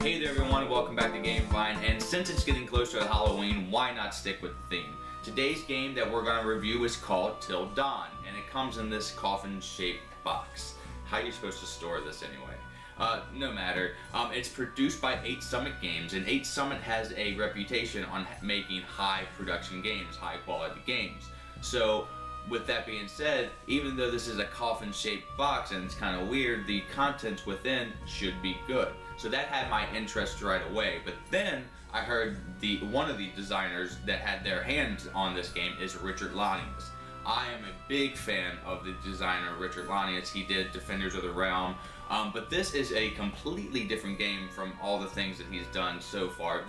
Hey there everyone, welcome back to GameVine, and since it's getting closer to Halloween, why not stick with the theme? Today's game that we're going to review is called Till Dawn, and it comes in this coffin-shaped box. How are you supposed to store this anyway? No matter. It's produced by 8 Summit Games, and 8 Summit has a reputation on making high production games, high quality games. So, with that being said, even though this is a coffin-shaped box and it's kind of weird, the contents within should be good. So that had my interest right away. But then I heard one of the designers that had their hands on this game is Richard Lanius. I am a big fan of the designer Richard Lanius. He did Defenders of the Realm. But this is a completely different game from all the things that he's done so far.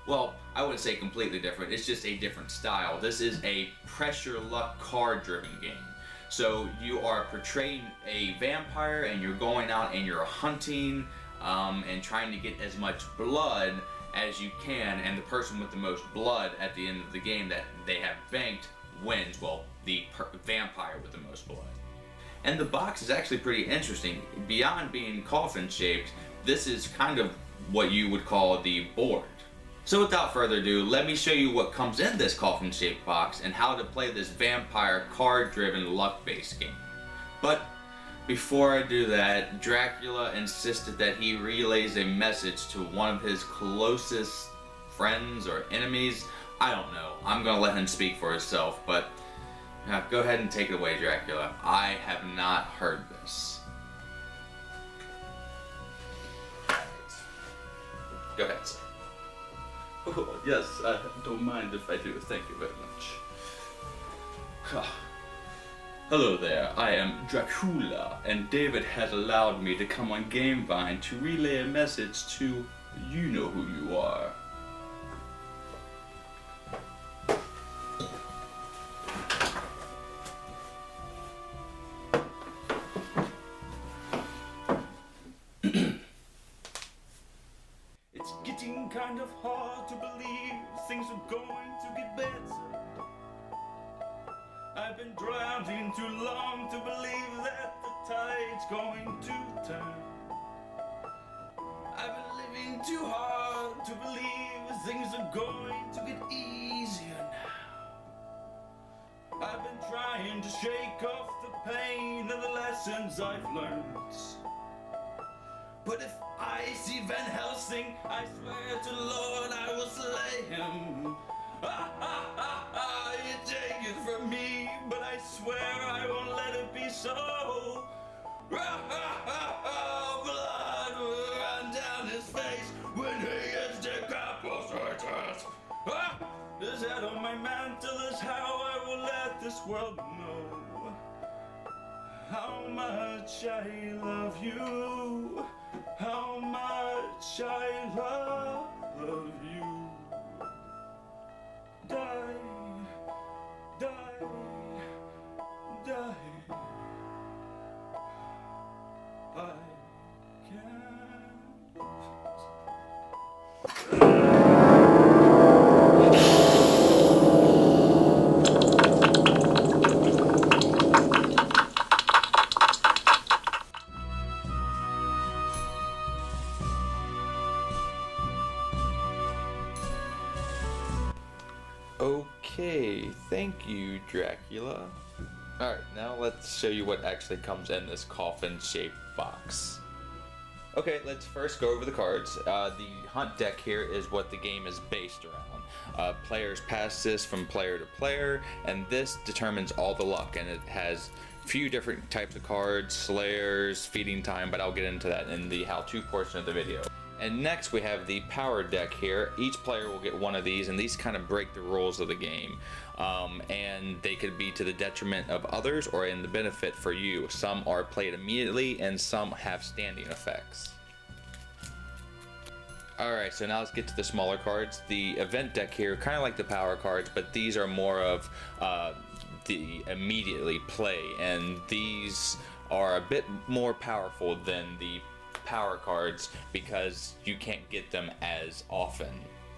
Well, I wouldn't say completely different, it's just a different style. This is a pressure luck card driven game. So you are portraying a vampire and you're going out and you're hunting and trying to get as much blood as you can, and the person with the most blood at the end of the game that they have banked wins. Well, the vampire with the most blood. And the box is actually pretty interesting. Beyond being coffin shaped, this is kind of what you would call the board. So without further ado, let me show you what comes in this coffin-shaped box and how to play this vampire card-driven luck-based game. But before I do that, Dracula insisted that he relays a message to one of his closest friends or enemies. I don't know. I'm gonna let him speak for himself, but go ahead and take it away, Dracula. I have not heard this. Go ahead, sir. Oh, yes, I don't mind if I do. Thank you very much. Hello there, I am Dracula, and David has allowed me to come on GameVine to relay a message to you know who you are. It's getting kind of hard to believe things are going to get better. I've been drowning too long to believe that the tide's going to turn. I've been living too hard to believe things are going to get easier now. I've been trying to shake off the pain and the lessons I've learned. But if I see Van Helsing, I swear to the Lord I will slay him. You take it from me, but I swear I won't let it be so. Blood will run down his face when he gets decapitated. This head on my mantle is how I will let this world know how much I love you. How much I love you. Die, die, die. I can't. Okay, thank you, Dracula. Alright, now let's show you what actually comes in this coffin-shaped box. Okay, let's first go over the cards. The hunt deck here is what the game is based around. Players pass this from player to player, and this determines all the luck, and it has a few different types of cards, slayers, feeding time, but I'll get into that in the how-to portion of the video. And next we have the power deck here. Each player will get one of these, and these kind of break the rules of the game. And they could be to the detriment of others or in the benefit for you. Some are played immediately and some have standing effects. Alright, so now let's get to the smaller cards. The event deck here, kind of like the power cards, but these are more of the immediately play, and these are a bit more powerful than the power cards because you can't get them as often.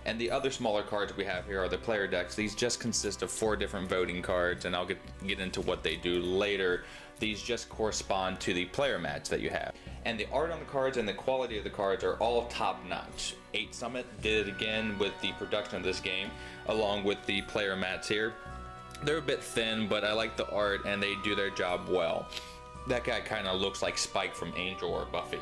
And the other smaller cards we have here are the player decks. These just consist of 4 different voting cards, and I'll get into what they do later. These just correspond to the player match that you have. And the art on the cards and the quality of the cards are all top notch. 8 Summit did it again with the production of this game, along with the player mats here. They're a bit thin, but I like the art and they do their job well. That guy kind of looks like Spike from Angel or Buffy.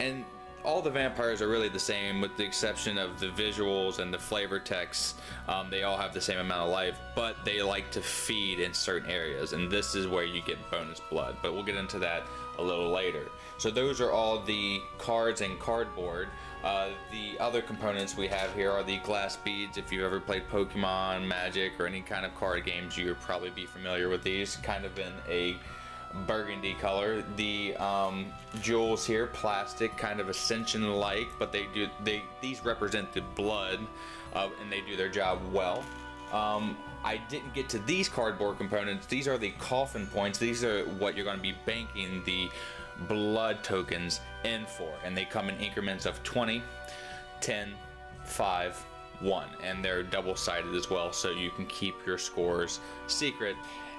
And all the vampires are really the same, with the exception of the visuals and the flavor text. They all have the same amount of life, but they like to feed in certain areas, and this is where you get bonus blood, but we'll get into that a little later. So those are all the cards and cardboard. The other components we have here are the glass beads. If you've ever played Pokemon, Magic, or any kind of card games, you'll probably be familiar with these, kind of in a burgundy color. The jewels here, plastic, kind of Ascension like, but these represent the blood, and they do their job well. I didn't get to these cardboard components. These are the coffin points. These are what you're going to be banking the blood tokens in for, and they come in increments of 20, 10, 5, 1, and they're double-sided as well, so you can keep your scores secret.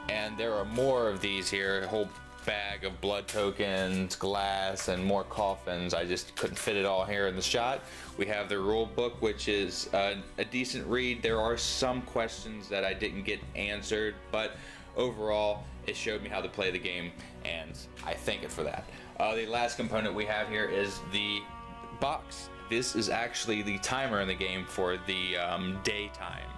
And there are more of these here, a whole bag of blood tokens, glass, and more coffins. I just couldn't fit it all here in the shot. We have the rule book, which is a decent read. There are some questions that I didn't get answered, but overall it showed me how to play the game, and I thank it for that. The last component we have here is the box. This is actually the timer in the game for the daytime.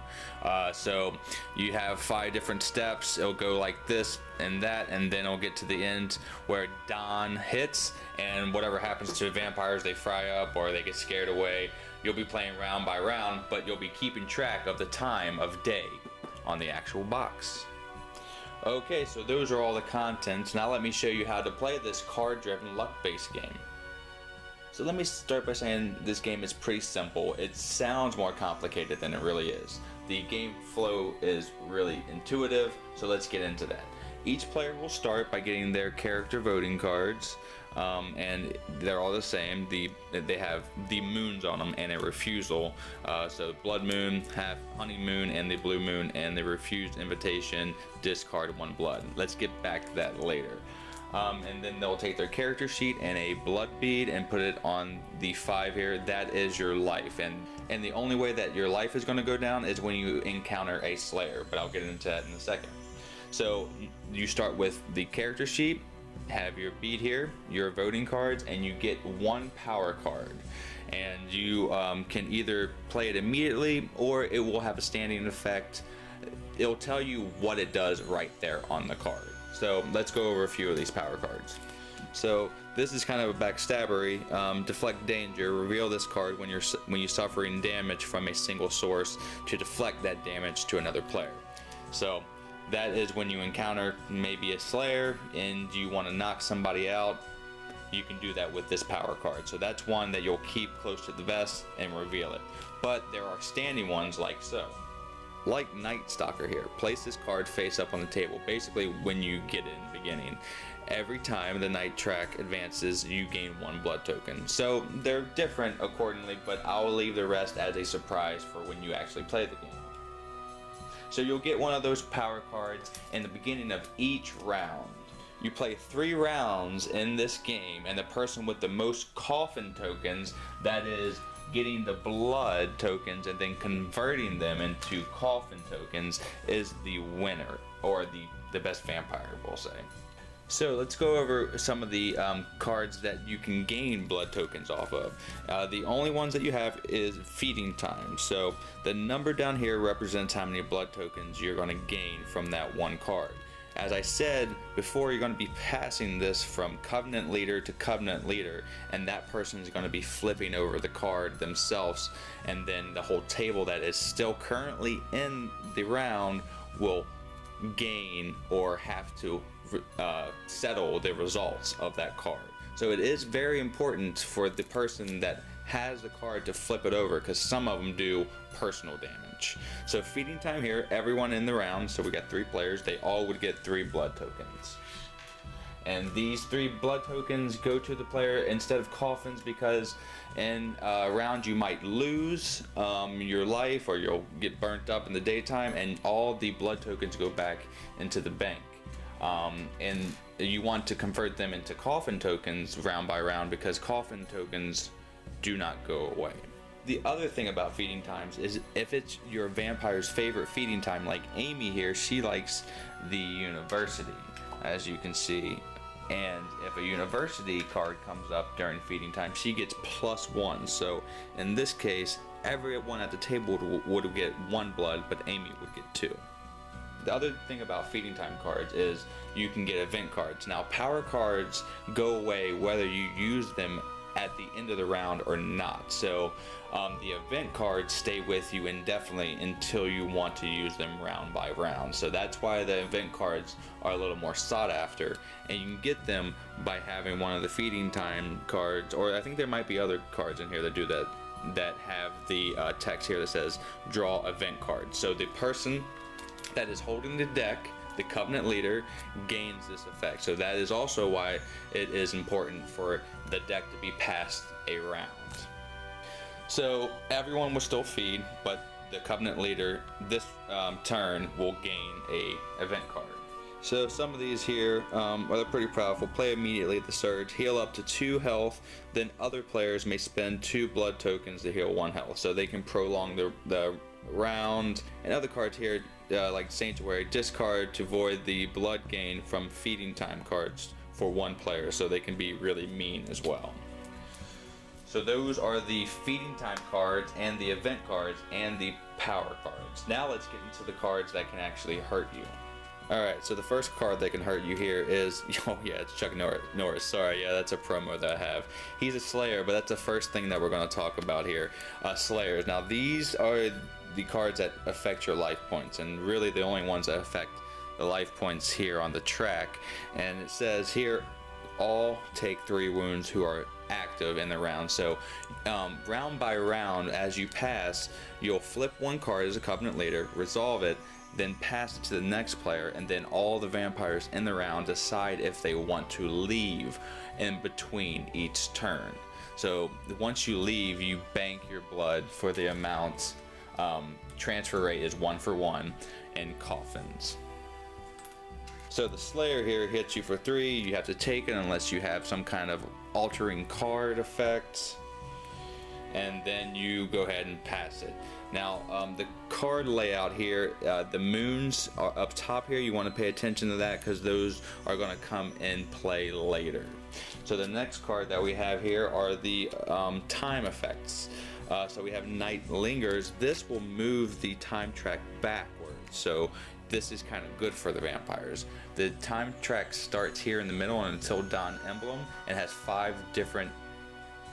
So you have 5 different steps. It'll go like this and that, and then it'll get to the end where dawn hits, and whatever happens to vampires, they fry up or they get scared away. You'll be playing round by round, but you'll be keeping track of the time of day on the actual box. Okay, so those are all the contents. Now let me show you how to play this card-driven luck-based game. So let me start by saying this game is pretty simple. It sounds more complicated than it really is. The game flow is really intuitive, so let's get into that. Each player will start by getting their character voting cards, and they're all the same. They have the moons on them and a refusal. So blood moon, half honeymoon, and the blue moon, and the refused invitation, discard 1 blood. Let's get back to that later. And then they'll take their character sheet and a blood bead and put it on the 5 here. That is your life, and the only way that your life is going to go down is when you encounter a slayer, but I'll get into that in a second. So you start with the character sheet, have your bead here, your voting cards, and you get 1 power card, and you can either play it immediately or it will have a standing effect. It'll tell you what it does right there on the card. So let's go over a few of these power cards. So this is kind of a backstabbery. Deflect danger. Reveal this card when you're suffering damage from a single source to deflect that damage to another player. So that is when you encounter maybe a slayer and you want to knock somebody out. You can do that with this power card. So that's one that you'll keep close to the vest and reveal it. But there are standing ones like so. Like Night Stalker here, place this card face up on the table, basically when you get it in the beginning. Every time the night track advances, you gain 1 blood token. So they're different accordingly, but I'll leave the rest as a surprise for when you actually play the game. So you'll get one of those power cards in the beginning of each round. You play 3 rounds in this game, and the person with the most coffin tokens, that is getting the blood tokens and then converting them into coffin tokens, is the winner, or the best vampire, we'll say. So let's go over some of the cards that you can gain blood tokens off of. The only ones that you have is feeding time. So the number down here represents how many blood tokens you're going to gain from that 1 card. As I said before, you're going to be passing this from Covenant Leader to Covenant Leader, and that person is going to be flipping over the card themselves, and then the whole table that is still currently in the round will gain or have to settle the results of that card. So it is very important for the person that has the card to flip it over, because some of them do personal damage. So feeding time here, everyone in the round, so we got 3 players, they all would get 3 blood tokens. And these 3 blood tokens go to the player instead of coffins, because in a round you might lose your life, or you'll get burnt up in the daytime, and all the blood tokens go back into the bank. And you want to convert them into coffin tokens round by round, because coffin tokens do not go away. The other thing about feeding times is if it's your vampire's favorite feeding time, like Amy here, she likes the university, as you can see. And if a university card comes up during feeding time, she gets +1. So in this case, everyone at the table would get 1 blood, but Amy would get 2. The other thing about feeding time cards is you can get event cards. Now, power cards go away whether you use them at the end of the round or not. So the event cards stay with you indefinitely until you want to use them round by round. So that's why the event cards are a little more sought after, and you can get them by having one of the feeding time cards, or I think there might be other cards in here that do that, that have the text here that says draw event card. So the person that is holding the deck, the Covenant leader, gains this effect. So that is also why it is important for the deck to be passed a round. So everyone will still feed, but the Covenant leader this turn will gain a event card. So some of these here are pretty powerful. Play immediately at the surge, heal up to 2 health, then other players may spend 2 blood tokens to heal 1 health, so they can prolong the round. And other cards here, like Sanctuary, discard to void the blood gain from feeding time cards for 1 player, so they can be really mean as well. So those are the feeding time cards and the event cards and the power cards. Now let's get into the cards that can actually hurt you. Alright, so the first card that can hurt you here is, oh yeah, it's Chuck Norris. Sorry, yeah, that's a promo that I have. He's a Slayer, but that's the first thing that we're going to talk about here. Slayers. Now these are the cards that affect your life points, and really the only ones that affect the life points here on the track. And it says here, all take 3 wounds who are active in the round. So round by round, as you pass, you'll flip 1 card as a Covenant leader, resolve it, then pass it to the next player, and then all the vampires in the round decide if they want to leave in between each turn. So once you leave, you bank your blood for the amount. Transfer rate is 1 for 1 in coffins. So the Slayer here hits you for 3. You have to take it unless you have some kind of altering card effect, and then you go ahead and pass it. Now the card layout here, the moons are up top here. You want to pay attention to that because those are going to come in play later. So the next card that we have here are the time effects. So we have Night Lingers. This will move the time track backwards. So this is kind of good for the vampires. The time track starts here in the middle and Until Dawn emblem, and has 5 different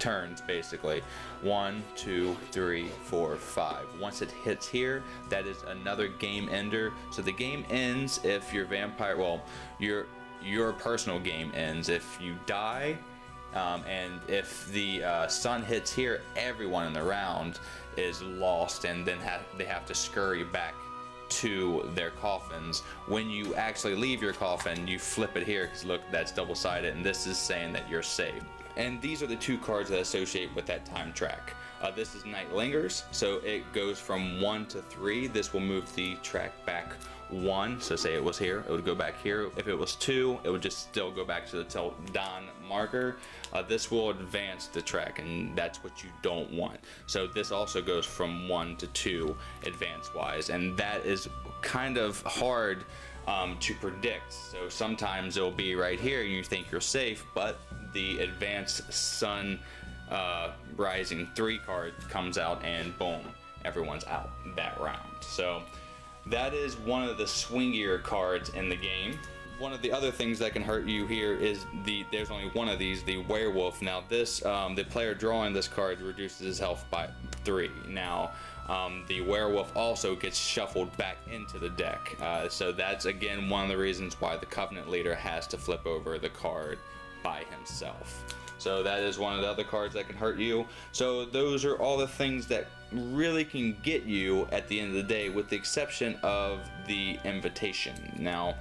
turns basically. 1, 2, 3, 4, 5. Once it hits here, that is another game ender. So the game ends if your vampire, well, your personal game ends if you die. And if the sun hits here, everyone in the round is lost, and then they have to scurry back to their coffins. When you actually leave your coffin, you flip it here, because look, that's double-sided, and this is saying that you're saved. And these are the 2 cards that associate with that time track. This is Night Lingers, so it goes from 1 to 3. This will move the track back 1, so say it was here, it would go back here. If it was 2, it would just still go back to the Till Dawn marker. This will advance the track, and that's what you don't want. So this also goes from 1 to 2 advance wise, and that is kind of hard to predict. So sometimes it'll be right here and you think you're safe, but the advanced sun rising 3 card comes out, and boom, everyone's out that round. So that is one of the swingier cards in the game. One of the other things that can hurt you here is there's only one of these, the Werewolf. Now this, the player drawing this card reduces his health by 3. Now the Werewolf also gets shuffled back into the deck. So that's again one of the reasons why the Covenant leader has to flip over the card by himself. So that is one of the other cards that can hurt you. So those are all the things that really can get you at the end of the day, with the exception of the invitation. Now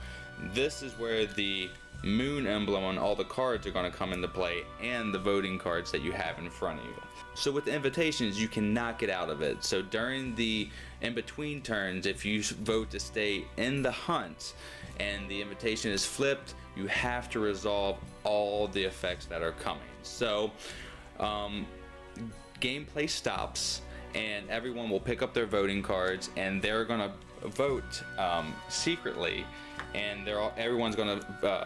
this is where the moon emblem on all the cards are going to come into play, and the voting cards that you have in front of you. So with the invitations, you cannot get out of it. So during the in-between turns, if you vote to stay in the hunt and the invitation is flipped, you have to resolve all the effects that are coming. So gameplay stops and everyone will pick up their voting cards and they're gonna vote secretly, and everyone's gonna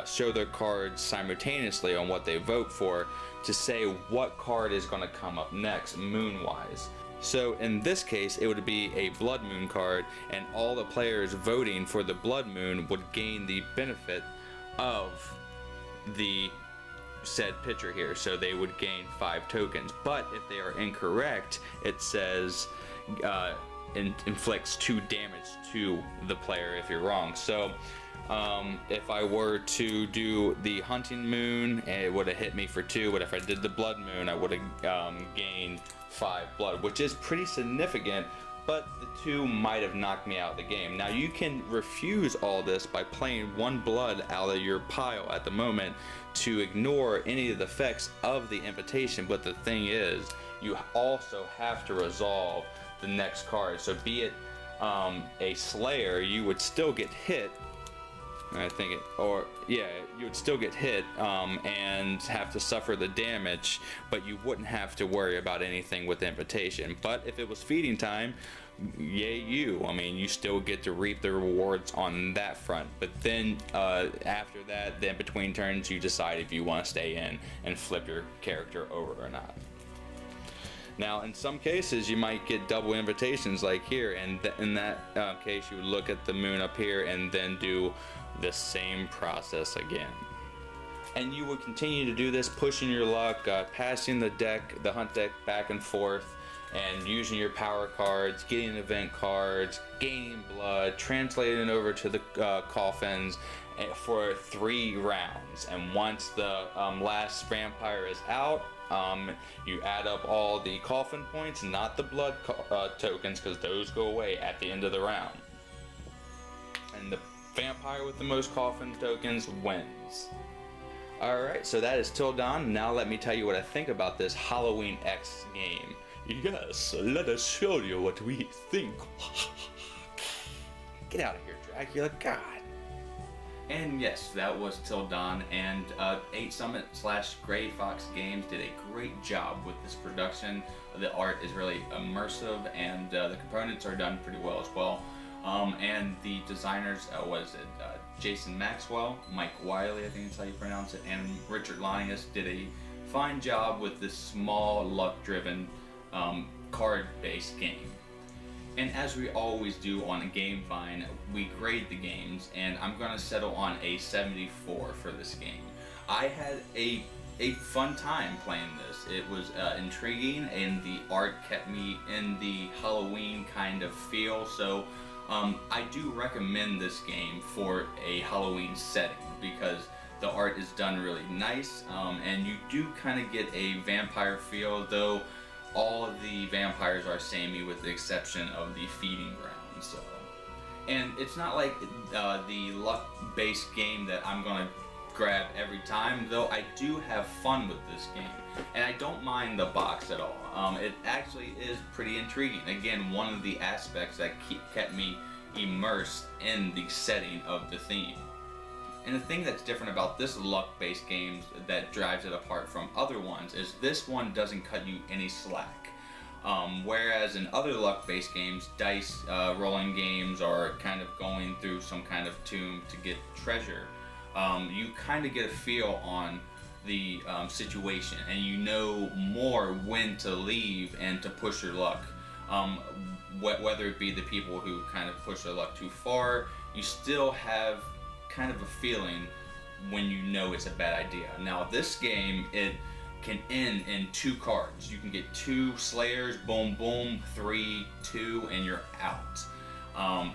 show their cards simultaneously on what they vote for to say what card is gonna come up next moon wise. So in this case it would be a blood moon card, and all the players voting for the blood moon would gain the benefit of the said picture here, so they would gain 5 tokens. But if they are incorrect, it says inflicts 2 damage to the player if you're wrong. So if I were to do the hunting moon, it would have hit me for 2, but if I did the blood moon, I would have gained 5 blood, which is pretty significant, but the 2 might have knocked me out of the game. Now you can refuse all this by playing 1 blood out of your pile at the moment to ignore any of the effects of the invitation, but the thing is, you also have to resolve the next card. So be it a Slayer, you would still get hit, I think you would still get hit and have to suffer the damage, but you wouldn't have to worry about anything with the invitation. But if it was feeding time, yay you. I mean, you still get to reap the rewards on that front. But then after that, then between turns, you decide if you want to stay in and flip your character over or not. Now, in some cases, you might get double invitations like here, and in that case, you would look at the moon up here and then do the same process again. And you would continue to do this, pushing your luck, passing the hunt deck back and forth, and using your power cards, getting event cards, gaining blood, translating over to the coffins for 3 rounds. And once the last vampire is out, you add up all the coffin points, not the blood tokens, because those go away at the end of the round. And the vampire with the most coffin tokens wins. Alright, so that is Till Dawn. Now let me tell you what I think about this Halloween X game. Yes, let us show you what we think. Get out of here, Dracula, God. And yes, that was Till Dawn, and 8 Summit / Gray Fox Games did a great job with this production. The art is really immersive, and the components are done pretty well as well. And the designers, Jason Maxwell, Mike Wiley, I think that's how you pronounce it, and Richard Linus did a fine job with this small, luck-driven, card-based game. And as we always do on GameFind, we grade the games, and I'm going to settle on a 74 for this game. I had a fun time playing this. It was intriguing, and the art kept me in the Halloween kind of feel, so I do recommend this game for a Halloween setting because the art is done really nice, and you do kind of get a vampire feel, though all of the vampires are samey with the exception of the feeding ground. So, and it's not like the luck-based game that I'm gonna grab every time, though I do have fun with this game, and I don't mind the box at all. It actually is pretty intriguing. Again, one of the aspects that kept me immersed in the setting of the theme. And the thing that's different about this luck-based games that drives it apart from other ones is this one doesn't cut you any slack. Whereas in other luck-based games, dice rolling games, or kind of going through some kind of tomb to get treasure, you kind of get a feel on the situation, and you know more when to leave and to push your luck. Whether it be the people who kind of push their luck too far, you still have kind of a feeling when you know it's a bad idea. Now this game, it can end in 2 cards. You can get 2 Slayers, boom boom, 3, 2, and you're out.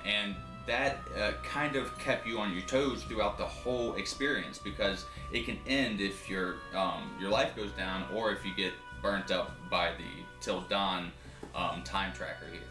And that kind of kept you on your toes throughout the whole experience, because it can end if your life goes down, or if you get burnt up by the Till Dawn time tracker here.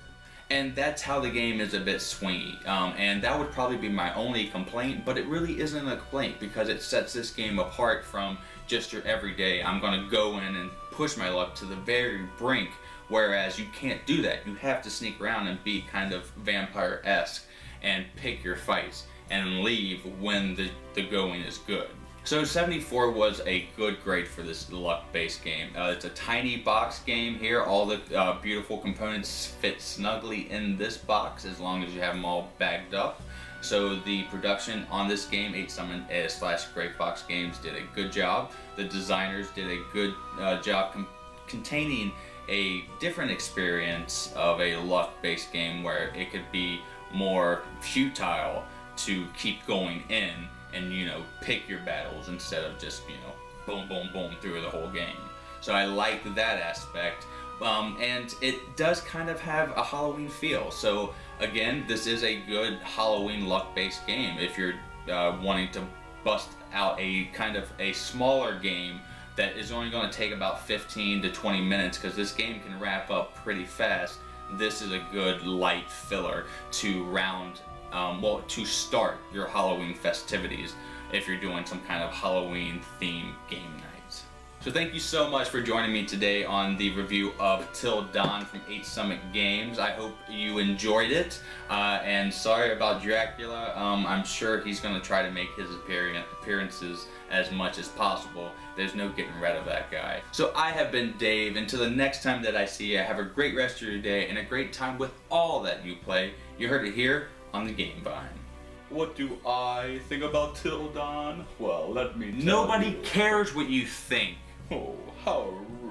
And that's how the game is a bit swingy, and that would probably be my only complaint, but it really isn't a complaint because it sets this game apart from just your everyday, I'm gonna go in and push my luck to the very brink, whereas you can't do that. You have to sneak around and be kind of vampire-esque and pick your fights and leave when the going is good. So 74 was a good grade for this luck-based game. It's a tiny box game here. All the beautiful components fit snugly in this box as long as you have them all bagged up. So the production on this game, 8Summon / Gray Fox Games, did a good job. The designers did a good job containing a different experience of a luck-based game where it could be more futile to keep going in and, you know, pick your battles instead of just, you know, boom, boom, boom through the whole game. So I like that aspect. And it does kind of have a Halloween feel. So again, this is a good Halloween luck-based game. If you're wanting to bust out a kind of a smaller game that is only going to take about 15 to 20 minutes, because this game can wrap up pretty fast, this is a good light filler to to start your Halloween festivities if you're doing some kind of Halloween themed game night. So thank you so much for joining me today on the review of Till Dawn from 8Summon Games. I hope you enjoyed it, and sorry about Dracula. I'm sure he's going to try to make his appearances as much as possible. There's no getting rid of that guy. So I have been Dave. Until the next time that I see you, have a great rest of your day and a great time with all that you play. You heard it here on the Game Vine. What do I think about Till Dawn? Well, let me tell you. Nobody cares what you think. Oh, how rude.